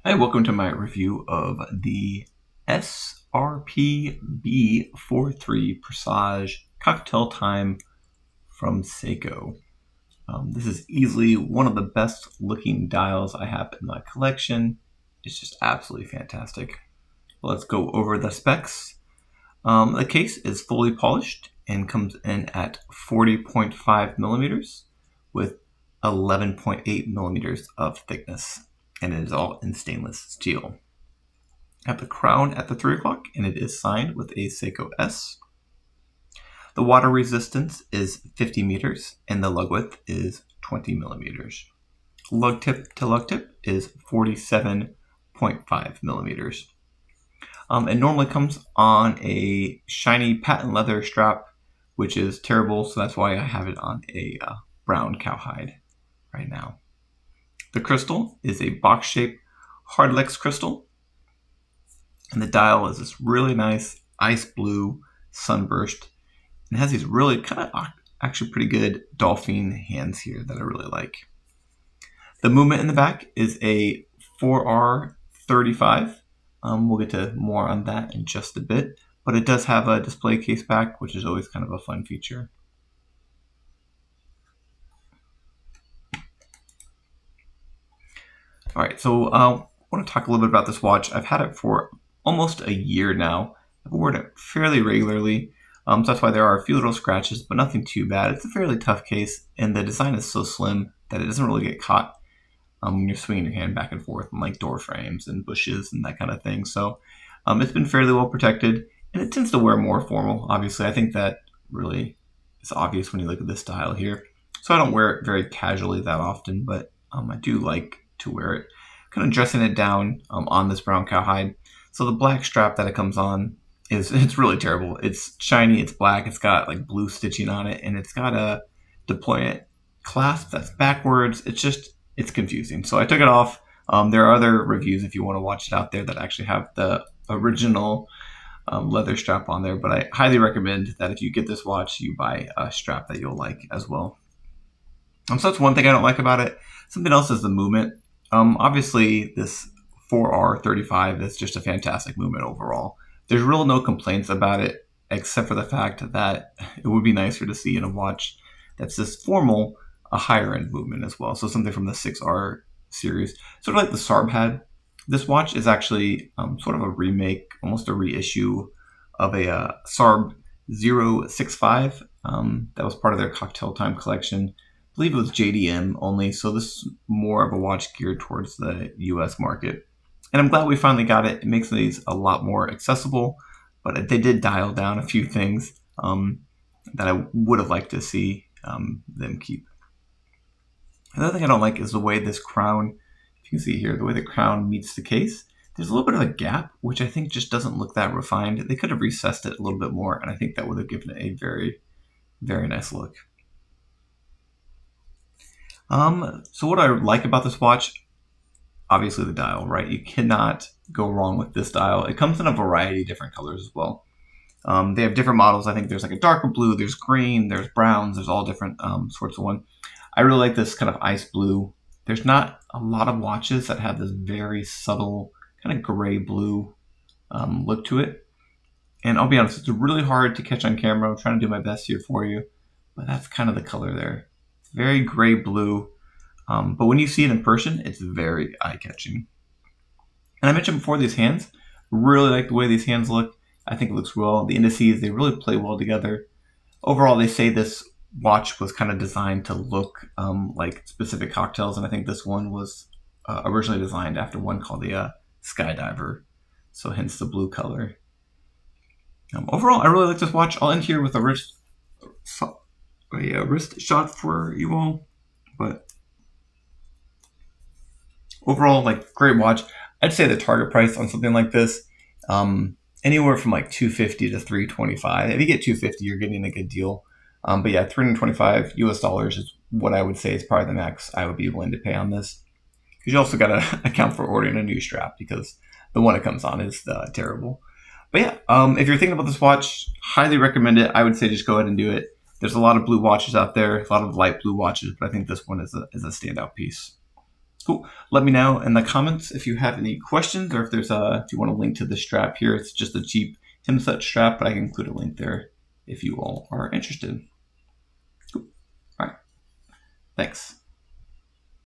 Hi, welcome to my review of the SRPB43 Presage Cocktail Time from Seiko. This is easily one of the best looking dials I have in my collection. It's just absolutely fantastic. Let's go over the specs. The case is fully polished and comes in at 40.5 millimeters with 11.8 millimeters of thickness, and it is all in stainless steel. I have the crown at the 3 o'clock, and it is signed with a Seiko S. The water resistance is 50 meters, and the lug width is 20 millimeters. Lug tip to lug tip is 47.5 millimeters. It normally comes on a shiny patent leather strap, which is terrible, so that's why I have it on a brown cowhide right now. The crystal is a box-shaped Hardlex crystal, and the dial is this really nice ice blue sunburst. It has these really kind of actually pretty good dolphin hands here that I really like. The movement in the back is a 4R35. We'll get to more on that in just a bit, but it does have a display case back, which is always kind of a fun feature. All right, so I want to talk a little bit about this watch. I've had it for almost a year now. I've worn it fairly regularly, so that's why there are a few little scratches, but nothing too bad. It's a fairly tough case, and the design is so slim that it doesn't really get caught when you're swinging your hand back and forth in like door frames and bushes and that kind of thing. So it's been fairly well protected, and it tends to wear more formal. Obviously, I think that really is obvious when you look at this style here. So I don't wear it very casually that often, but I do like to wear it, kind of dressing it down on this brown cowhide. So the black strap that it comes on it's really terrible. It's shiny, it's black, it's got like blue stitching on it, and it's got a deployment clasp that's backwards. It's confusing. So I took it off. There are other reviews if you want to watch it out there that actually have the original leather strap on there, but I highly recommend that if you get this watch, you buy a strap that you'll like as well. So that's one thing I don't like about it. Something else is the movement. Obviously, this 4R35 is just a fantastic movement overall. There's really no complaints about it, except for the fact that it would be nicer to see in a watch that's this formal, a higher end movement as well. So something from the 6R series, sort of like the SARB had. This watch is actually sort of a remake, almost a reissue of a SARB 065 that was part of their Cocktail Time collection. I believe it was JDM only, so this is more of a watch geared towards the US market. And I'm glad we finally got it. It makes these a lot more accessible, but they did dial down a few things that I would have liked to see them keep. Another thing I don't like is the way this crown, if you can see here, the way the crown meets the case. There's a little bit of a gap, which I think just doesn't look that refined. They could have recessed it a little bit more, and I think that would have given it a very, very nice look. So what I like about this watch, obviously the dial, right? You cannot go wrong with this dial. It comes in a variety of different colors as well. They have different models. I think there's like a darker blue, there's green, there's browns, there's all different sorts of one. I really like this kind of ice blue. There's not a lot of watches that have this very subtle kind of gray blue look to it. And I'll be honest, it's really hard to catch on camera. I'm trying to do my best here for you, but that's kind of the color there. Very gray blue, but when you see it in person, it's very eye-catching. And I mentioned before these hands, really like the way these hands look. I think it looks well. The indices, they really play well together. Overall, they say this watch was kind of designed to look like specific cocktails, and I think this one was originally designed after one called the Skydiver, so hence the blue color. Overall, I really like this watch. I'll end here with a wrist shot for you all, but overall, like, great watch. I'd say the target price on something like this, anywhere from like $250 to $325. If you get $250, you're getting a good deal. But yeah, $325 US is what I would say is probably the max I would be willing to pay on this. Because you also got to account for ordering a new strap, because the one it comes on is terrible. But yeah, if you're thinking about this watch, highly recommend it. I would say just go ahead and do it. There's a lot of blue watches out there, a lot of light blue watches, but I think this one is a standout piece. Cool. Let me know in the comments if you have any questions, or if there's if you want a link to the strap here. It's just a cheap Hemsut strap, but I can include a link there if you all are interested. Cool. All right. Thanks.